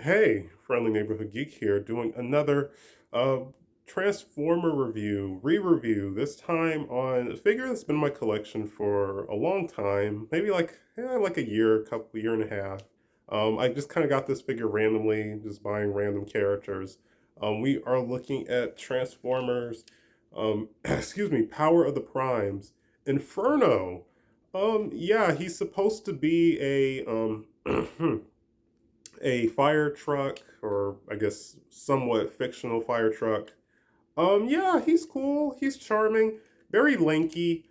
Hey, friendly neighborhood geek here, doing another uh, Transformer review, re-review. This time on a figure that's been in my collection for a long time, maybe like a year, year and a half. I just kind of got this figure randomly, just buying random characters. We are looking at Transformers. Excuse me, Power of the Primes, Inferno. Yeah, he's supposed to be a fire truck, or I guess somewhat fictional fire truck. Yeah, he's cool. He's charming, very lanky.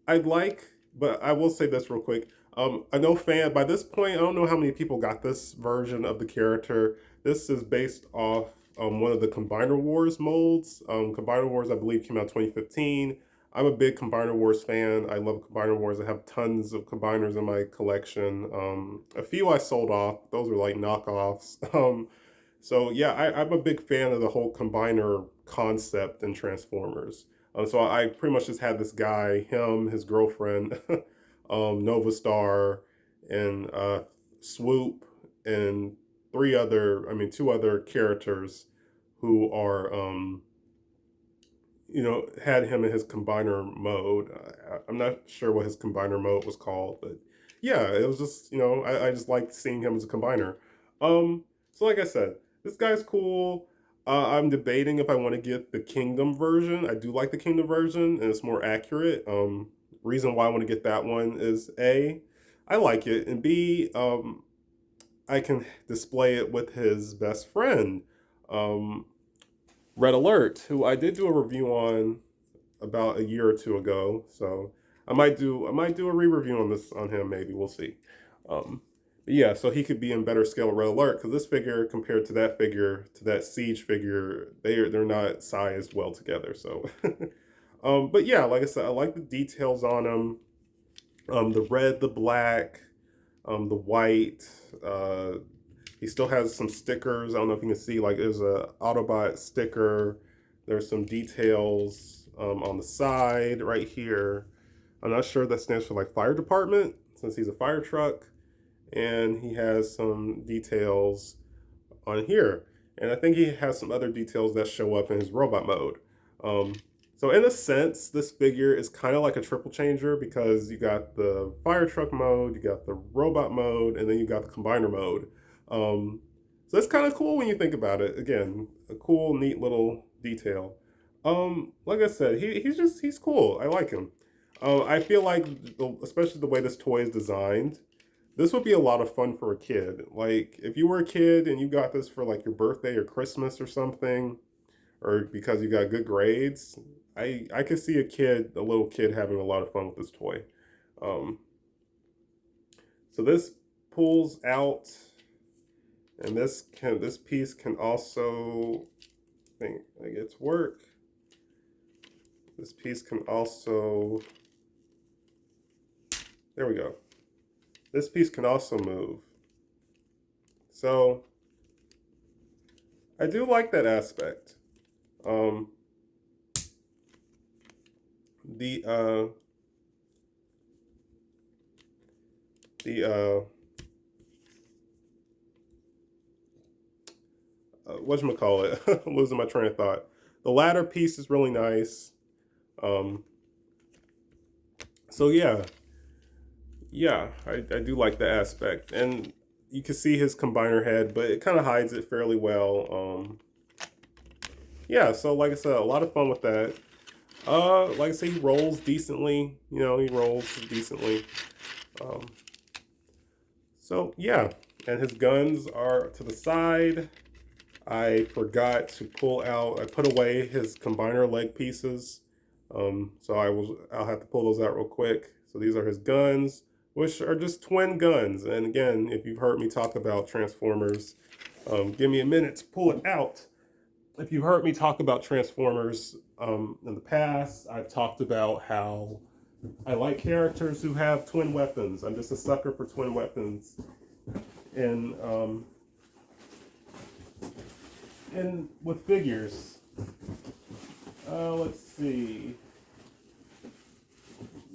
I'd like, but I will say this real quick. I know by this point, I don't know how many people got this version of the character. This is based off one of the Combiner Wars molds. Combiner Wars, I believe, came out 2015. I'm a big Combiner Wars fan. I love Combiner Wars. I have tons of combiners in my collection. A few I sold off. Those are like knockoffs. So yeah, I'm a big fan of the whole combiner concept in Transformers. So I pretty much just had this guy, him, his girlfriend, Nova Star, and Swoop, and two other characters who are, had him in his combiner mode. I'm not sure what his combiner mode was called, but yeah, it was just, I just liked seeing him as a combiner. So like I said, this guy's cool. I'm debating if I want to get the Kingdom version. I do like the Kingdom version, and it's more accurate. Reason why I want to get that one is A, I like it, and B, I can display it with his best friend, um, Red Alert, who I did do a review on about a year or two ago. So I might do a re-review on this on him. Maybe we'll see. But yeah, so he could be in better scale of Red Alert, because this figure compared to that figure, to that Siege figure, they're not sized well together. So, but yeah, like I said, I like the details on him. The red, the black, the white. He still has some stickers. I don't know if you can see, like there's a Autobot sticker. There's some details on the side right here. I'm not sure that stands for like fire department, since he's a fire truck. And he has some details on here. And I think he has some other details that show up in his robot mode. Um, so in a sense, this figure is kind of like a triple changer, because you got the fire truck mode, you got the robot mode, and then you got the combiner mode. So that's kind of cool when you think about it. Again, a cool, neat little detail. Like I said, he's cool. I like him. I feel like, especially the way this toy is designed, this would be a lot of fun for a kid. Like, if you were a kid and you got this for like your birthday or Christmas or something, or because you got good grades, I could see a little kid having a lot of fun with this toy. Um, so this pulls out, and this piece can also, I think it's work. This piece can also, there we go. This piece can also move. So I do like that aspect. Um, the uh, the whatchamacallit, I'm losing my train of thought. The ladder piece is really nice. Um, so yeah, I do like the aspect, and you can see his combiner head, but it kind of hides it fairly well. Yeah, so like I said, a lot of fun with that. Like I say, he rolls decently. He rolls decently. Um, so yeah, and his guns are to the side. I forgot to pull out. I put away his combiner leg pieces. So I'll have to pull those out real quick. So these are his guns, which are just twin guns. And again, if you've heard me talk about Transformers, give me a minute to pull it out. If you've heard me talk about Transformers in the past, I've talked about how I like characters who have twin weapons. I'm just a sucker for twin weapons. And with figures, let's see.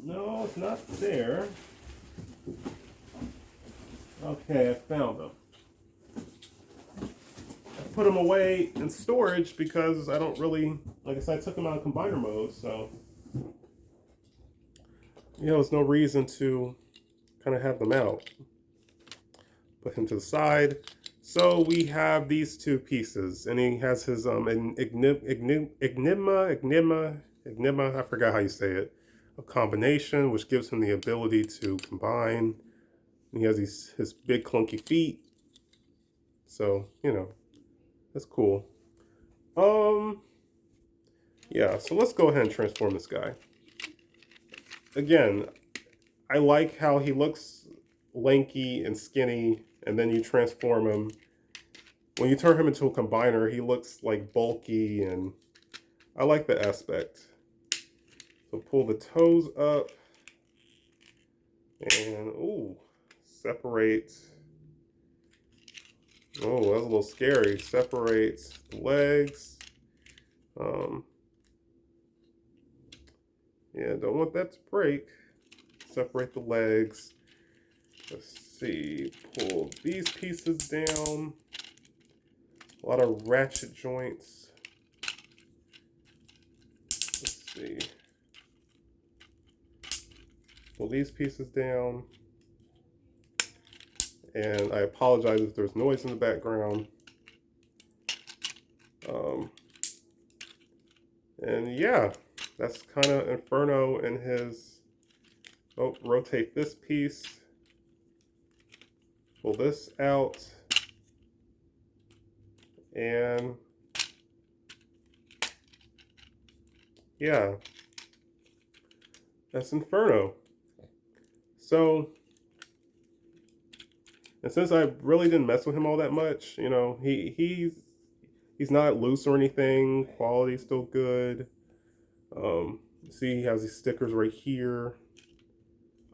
No, it's not there. Okay, I found them. put them away in storage because I don't really, like I said, I took them out of combiner mode, so there's no reason to kind of have them out. Put him to the side. So we have these two pieces, and he has his enigma. I forgot how you say it. A combination, which gives him the ability to combine. And he has his big clunky feet. So that's cool. Yeah. So let's go ahead and transform this guy. Again, I like how he looks lanky and skinny, and then you transform him. When you turn him into a combiner, he looks like bulky, and I like the aspect. So pull the toes up, and separate. Oh, that's a little scary. Separate the legs. Yeah, don't want that to break. Separate the legs. Let's see. Pull these pieces down. A lot of ratchet joints. Let's see. Pull these pieces down. And I apologize if there's noise in the background. And yeah, that's kind of Inferno and his. Oh, rotate this piece. Pull this out. And yeah, that's Inferno. So, and since I really didn't mess with him all that much, he's not loose or anything. Quality's still good. See, he has these stickers right here.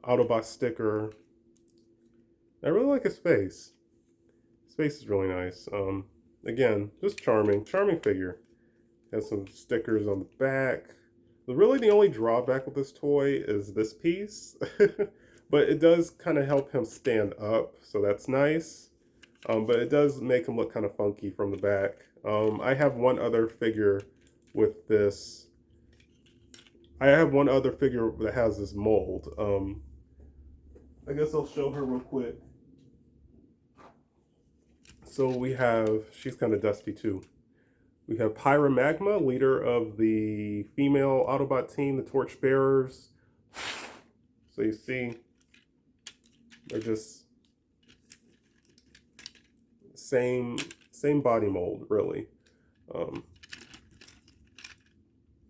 Autobot sticker. I really like his face. His face is really nice. Again, just charming figure. Has some stickers on the back. Really, the only drawback with this toy is this piece, but it does kind of help him stand up, so that's nice. But it does make him look kind of funky from the back. I have one other figure with this. I have one other figure that has this mold. I guess I'll show her real quick. So she's kind of dusty too. We have Pyromagma, leader of the female Autobot team, the Torchbearers. So you see, they're just same body mold, really.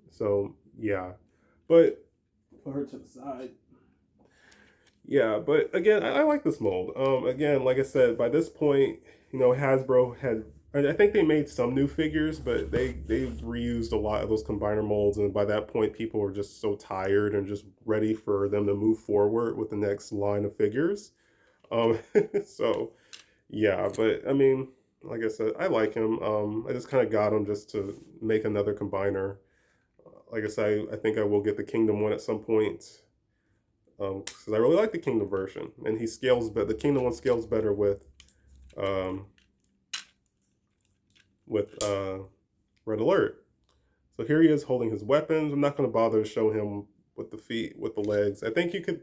So yeah, but put her to the side. Yeah, but again, I like this mold. Again, like I said, by this point, Hasbro had. I think they made some new figures, but they reused a lot of those combiner molds, and by that point, people were just so tired and just ready for them to move forward with the next line of figures. So yeah, but I mean, like I said, I like him. I just kind of got him just to make another combiner. Like I said, I think I will get the Kingdom one at some point. Because I really like the Kingdom version, and he scales, but the Kingdom one scales better with Red Alert. So here he is holding his weapons. I'm not going to bother to show him with the feet, with the legs. I think you could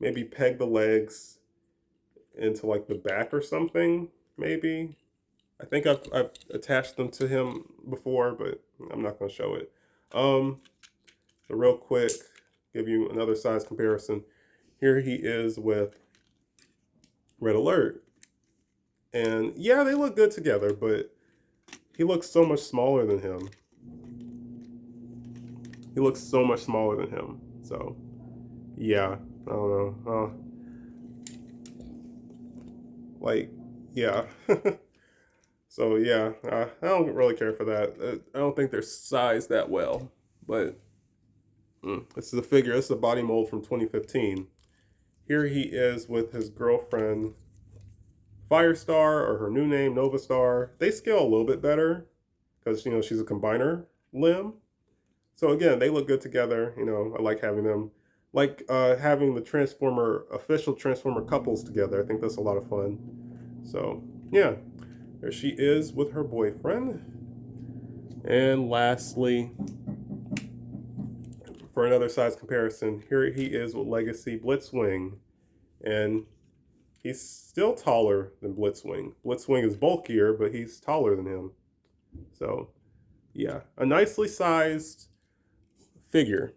maybe peg the legs into like the back or something, maybe. I think I've attached them to him before, but I'm not going to show it. So real quick, give you another size comparison. Here he is with Red Alert. And yeah, they look good together, but he looks so much smaller than him. He looks so much smaller than him. So, yeah, I don't know. Yeah. So, yeah, I don't really care for that. I don't think they're sized that well. But this is a figure. This is a body mold from 2015. Here he is with his girlfriend, Firestar, or her new name, Nova Star. They scale a little bit better because, she's a combiner limb. So again, they look good together. I like having them. Like having the official Transformer couples together. I think that's a lot of fun. So yeah, There she is with her boyfriend. And lastly, for another size comparison, here he is with Legacy Blitzwing. And he's still taller than Blitzwing. Blitzwing is bulkier, but he's taller than him. So, yeah, a nicely sized figure.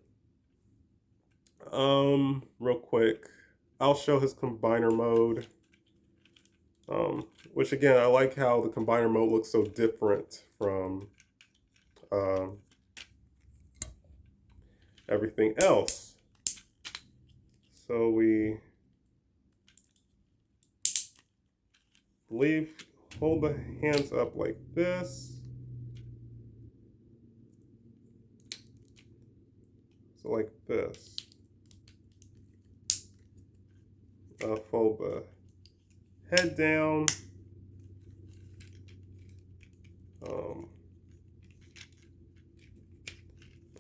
Real quick, I'll show his combiner mode. Which again, I like how the combiner mode looks so different from everything else. So we hold the hands up like this. So like this. Fold the head down.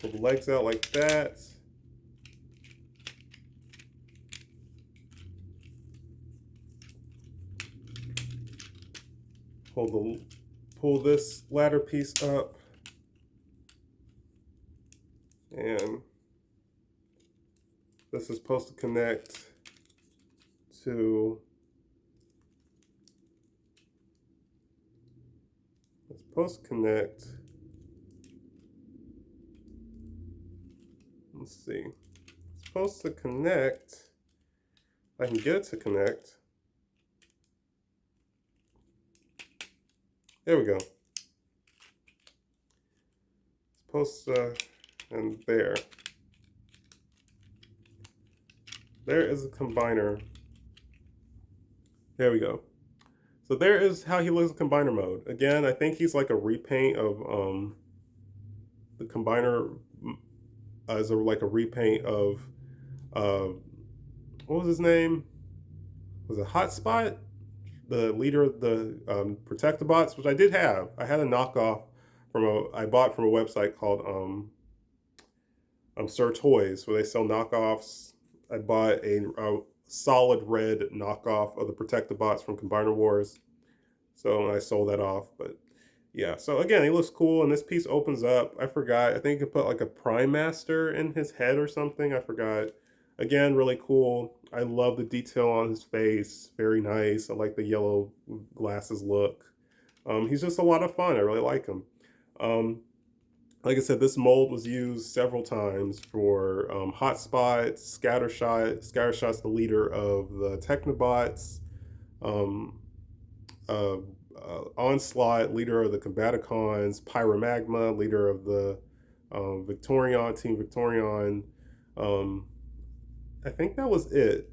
Pull the legs out like that. Pull this ladder piece up. And this is supposed to connect to let's see. It's supposed to connect. I can get it to connect. There we go. It's supposed to, and there. There is a combiner. There we go. So there is how he looks in combiner mode. Again, I think he's like a repaint of the combiner as like a repaint of what was his name? Was it Hotspot? The leader of the Protectobots, which I did have. I had a knockoff I bought from a website called Sir Toys, where they sell knockoffs. I bought a solid red knockoff of the Protectobots from Combiner Wars. So I sold that off, but yeah. So again, he looks cool, and this piece opens up. I forgot. I think you could put like a Prime Master in his head or something. I forgot. Again, really cool. I love the detail on his face. Very nice. I like the yellow glasses look. He's just a lot of fun. I really like him. Like I said, this mold was used several times for Hotspot, Scattershot. Scattershot's the leader of the Technobots. Onslaught, leader of the Combaticons. Pyromagma, leader of the Victorion, Team Victorion. I think that was it.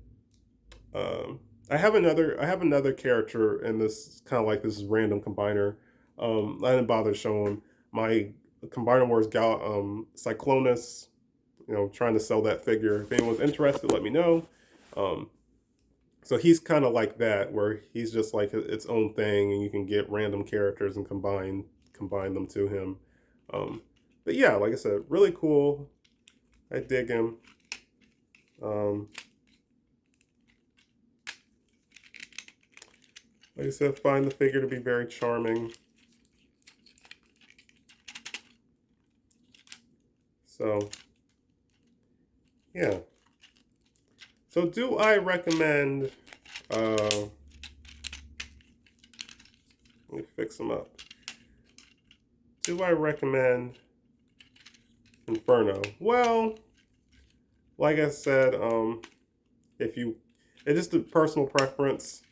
I have another character in this kind of like this random combiner. I didn't bother to show him. My Combiner Wars Cyclonus, trying to sell that figure. If anyone's interested, let me know. So he's kind of like that, where he's just like its own thing, and you can get random characters and combine them to him. But yeah, like I said, really cool. I dig him. Like I said, find the figure to be very charming. So, yeah. So do I recommend, let me fix them up. Do I recommend Inferno? Well, like I said, it's just a personal preference.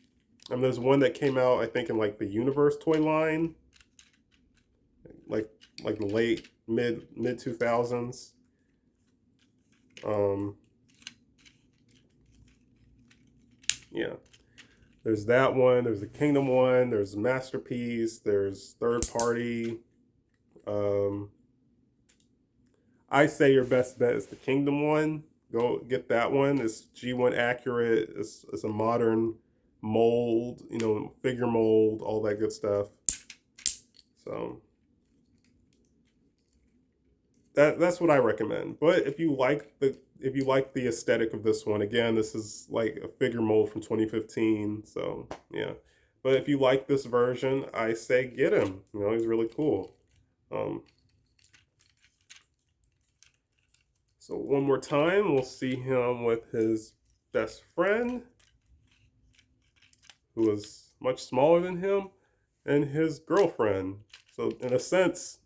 There's one that came out, I think, in like the Universe toy line, like the late mid 2000s. Yeah, there's that one. There's the Kingdom one. There's Masterpiece. There's Third Party. I say your best bet is the Kingdom one. Go get that one. It's G1 accurate. It's a modern mold, figure mold, all that good stuff. So that's what I recommend. But if you like the aesthetic of this one, again, this is like a figure mold from 2015. So yeah. But if you like this version, I say get him. You know, he's really cool. Um, so one more time, we'll see him with his best friend, who is much smaller than him, and his girlfriend. So in a sense,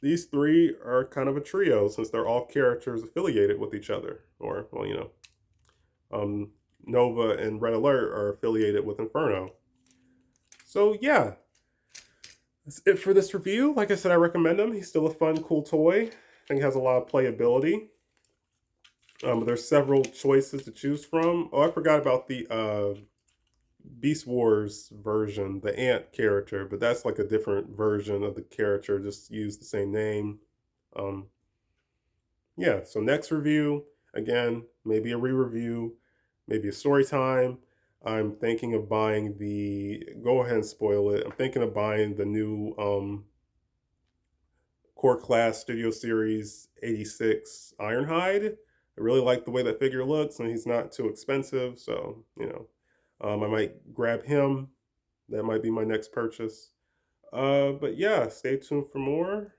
these three are kind of a trio since they're all characters affiliated with each other. Or, well, um, Nova and Red Alert are affiliated with Inferno. So yeah, that's it for this review. Like I said, I recommend him. He's still a fun, cool toy. I think he has a lot of playability. There's several choices to choose from. Oh, I forgot about the Beast Wars version, the Ant character, but that's like a different version of the character, just use the same name. Um, yeah, so next review, again, maybe a re-review, maybe a story time. I'm thinking of buying go ahead and spoil it. I'm thinking of buying the new Core Class Studio Series 86 Ironhide. I really like the way that figure looks, and he's not too expensive, so, I might grab him. That might be my next purchase. But yeah, stay tuned for more.